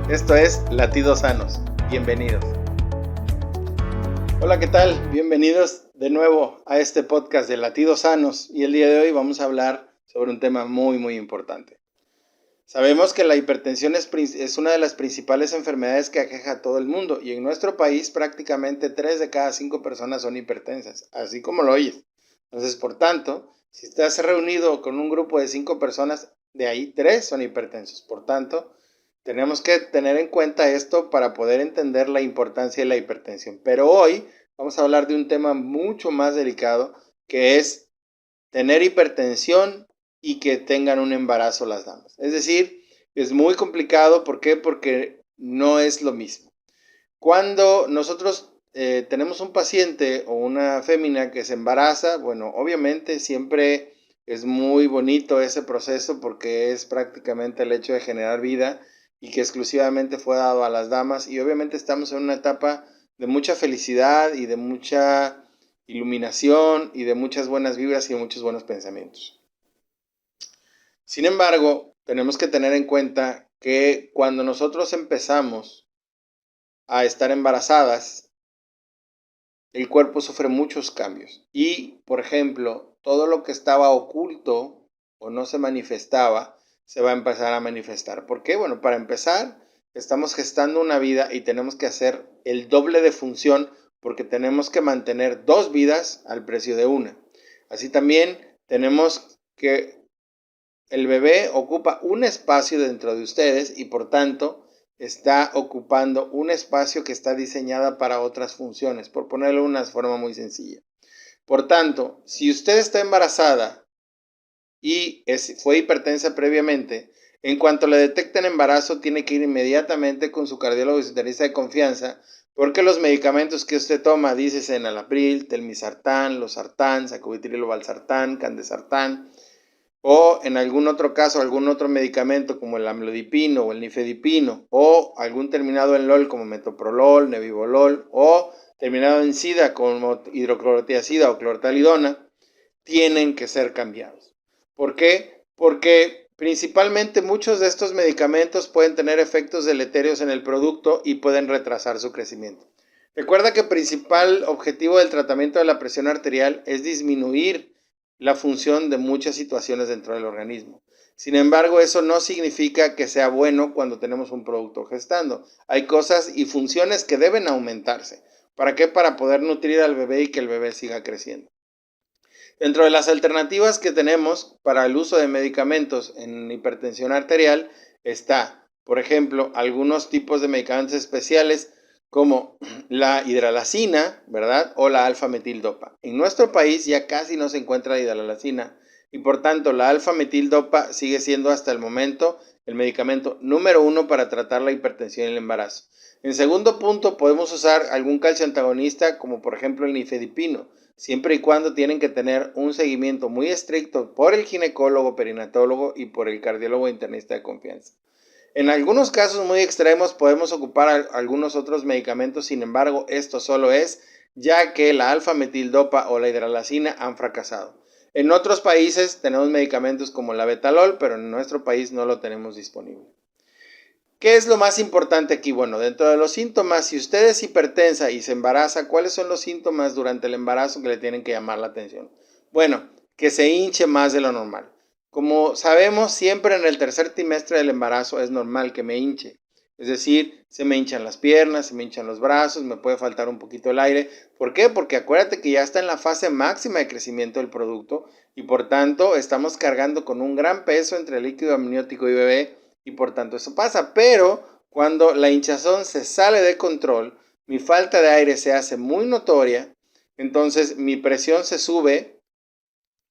Esto es Latidos Sanos. Bienvenidos. Hola, ¿qué tal? Bienvenidos de nuevo a este podcast de Latidos Sanos. Y el día de hoy vamos a hablar sobre un tema muy importante. Sabemos que la hipertensión es una de las principales enfermedades que aqueja a todo el mundo. Y en nuestro país prácticamente 3 de cada 5 personas son hipertensas, así como lo oyes. Entonces, por tanto, si estás reunido con un grupo de 5 personas, de ahí 3 son hipertensos. Por tanto, tenemos que tener en cuenta esto para poder entender la importancia de la hipertensión. Pero hoy vamos a hablar de un tema mucho más delicado, que es tener hipertensión y que tengan un embarazo las damas. Es decir, es muy complicado. ¿Por qué? Porque no es lo mismo. Cuando nosotros tenemos un paciente o una fémina que se embaraza, bueno, obviamente siempre es muy bonito ese proceso porque es prácticamente el hecho de generar vida y que exclusivamente fue dado a las damas, y obviamente estamos en una etapa de mucha felicidad y de mucha iluminación y de muchas buenas vibras y de muchos buenos pensamientos. Sin embargo, tenemos que tener en cuenta que cuando nosotros empezamos a estar embarazadas, el cuerpo sufre muchos cambios y, por ejemplo, todo lo que estaba oculto o no se manifestaba, se va a empezar a manifestar. ¿Por qué? Bueno, para empezar, estamos gestando una vida y tenemos que hacer el doble de función porque tenemos que mantener 2 vidas al precio de una. Así también tenemos que el bebé ocupa un espacio dentro de ustedes y por tanto está ocupando un espacio que está diseñada para otras funciones, por ponerlo de una forma muy sencilla. Por tanto, si usted está embarazada y fue hipertensa previamente, en cuanto le detecten embarazo, tiene que ir inmediatamente con su cardiólogo y su internista de confianza, porque los medicamentos que usted toma, dice enalapril, telmisartán, losartán, sacubitril valsartán, candesartán, o en algún otro caso, algún otro medicamento como el amlodipino o el nifedipino, o algún terminado en LOL como metoprolol, nebivolol, o terminado en SIDA como hidroclorotiazida o clortalidona, tienen que ser cambiados. ¿Por qué? Porque principalmente muchos de estos medicamentos pueden tener efectos deleterios en el producto y pueden retrasar su crecimiento. Recuerda que el principal objetivo del tratamiento de la presión arterial es disminuir la función de muchas situaciones dentro del organismo. Sin embargo, eso no significa que sea bueno cuando tenemos un producto gestando. Hay cosas y funciones que deben aumentarse. ¿Para qué? Para poder nutrir al bebé y que el bebé siga creciendo. Dentro de las alternativas que tenemos para el uso de medicamentos en hipertensión arterial está, por ejemplo, algunos tipos de medicamentos especiales como la hidralazina, ¿verdad? O la alfa-metildopa. En nuestro país ya casi no se encuentra la hidralazina y por tanto la alfa-metildopa sigue siendo hasta el momento el medicamento número 1 para tratar la hipertensión y el embarazo. En segundo punto, podemos usar algún calcio antagonista como por ejemplo el nifedipino, siempre y cuando tienen que tener un seguimiento muy estricto por el ginecólogo, perinatólogo y por el cardiólogo internista de confianza. En algunos casos muy extremos podemos ocupar algunos otros medicamentos, sin embargo, esto solo es ya que la alfa-metildopa o la hidralazina han fracasado. En otros países tenemos medicamentos como la betalol, pero en nuestro país no lo tenemos disponible. ¿Qué es lo más importante aquí? Bueno, dentro de los síntomas, si usted es hipertensa y se embaraza, ¿cuáles son los síntomas durante el embarazo que le tienen que llamar la atención? Bueno, que se hinche más de lo normal. Como sabemos, siempre en el tercer trimestre del embarazo es normal que me hinche. Es decir, se me hinchan las piernas, se me hinchan los brazos, me puede faltar un poquito el aire. ¿Por qué? Porque acuérdate que ya está en la fase máxima de crecimiento del producto y por tanto estamos cargando con un gran peso entre líquido amniótico y bebé. Y por tanto eso pasa, pero cuando la hinchazón se sale de control, mi falta de aire se hace muy notoria, entonces mi presión se sube,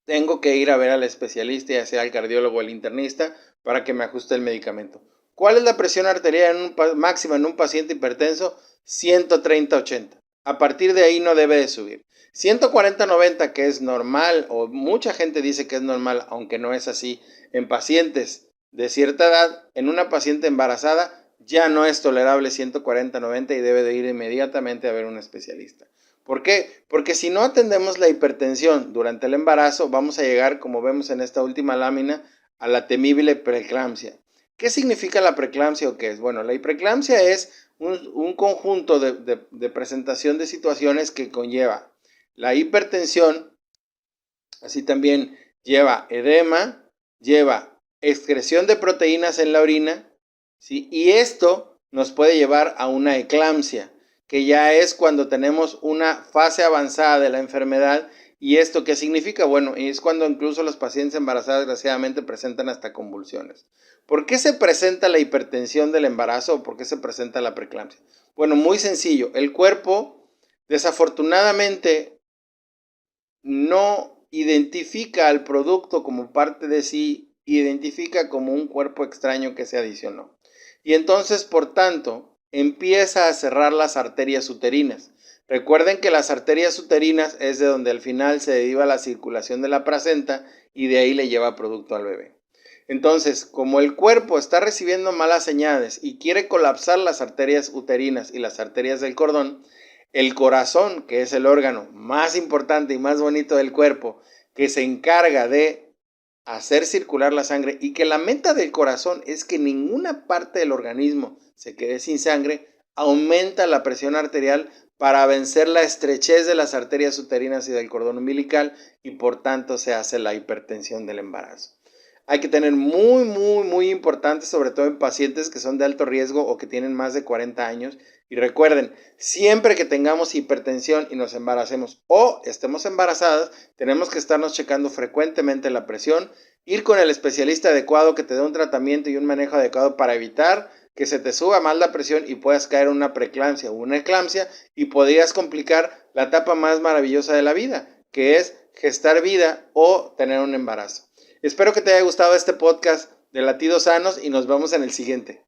tengo que ir a ver al especialista, ya sea el cardiólogo o el internista, para que me ajuste el medicamento. ¿Cuál es la presión arterial máxima en un paciente hipertenso? 130/80. A partir de ahí no debe de subir. 140/90, que es normal, o mucha gente dice que es normal, aunque no es así, en pacientes de cierta edad, en una paciente embarazada, ya no es tolerable 140/90 y debe de ir inmediatamente a ver un especialista. ¿Por qué? Porque si no atendemos la hipertensión durante el embarazo, vamos a llegar, como vemos en esta última lámina, a la temible preeclampsia. ¿Qué significa la preeclampsia o qué es? Bueno, la hiperclampsia es un conjunto de presentación de situaciones que conlleva la hipertensión, así también lleva edema, lleva excreción de proteínas en la orina, ¿sí? Y esto nos puede llevar a una eclampsia, que ya es cuando tenemos una fase avanzada de la enfermedad. ¿Y esto qué significa? Bueno, es cuando incluso los pacientes embarazadas desgraciadamente presentan hasta convulsiones. ¿Por qué se presenta la hipertensión del embarazo o por qué se presenta la preeclampsia? Bueno, muy sencillo. El cuerpo desafortunadamente no identifica al producto como parte de sí, identifica como un cuerpo extraño que se adicionó. Y entonces, por tanto, empieza a cerrar las arterias uterinas. Recuerden que las arterias uterinas es de donde al final se deriva la circulación de la placenta y de ahí le lleva producto al bebé. Entonces, como el cuerpo está recibiendo malas señales y quiere colapsar las arterias uterinas y las arterias del cordón, el corazón, que es el órgano más importante y más bonito del cuerpo, que se encarga de hacer circular la sangre y que la meta del corazón es que ninguna parte del organismo se quede sin sangre, aumenta la presión arterial para vencer la estrechez de las arterias uterinas y del cordón umbilical y por tanto se hace la hipertensión del embarazo. Hay que tener muy importante, sobre todo en pacientes que son de alto riesgo o que tienen más de 40 años. Y recuerden, siempre que tengamos hipertensión y nos embaracemos o estemos embarazadas, tenemos que estarnos checando frecuentemente la presión, ir con el especialista adecuado que te dé un tratamiento y un manejo adecuado para evitar que se te suba más la presión y puedas caer en una preeclampsia o una eclampsia y podrías complicar la etapa más maravillosa de la vida, que es gestar vida o tener un embarazo. Espero que te haya gustado este podcast de Latidos Sanos y nos vemos en el siguiente.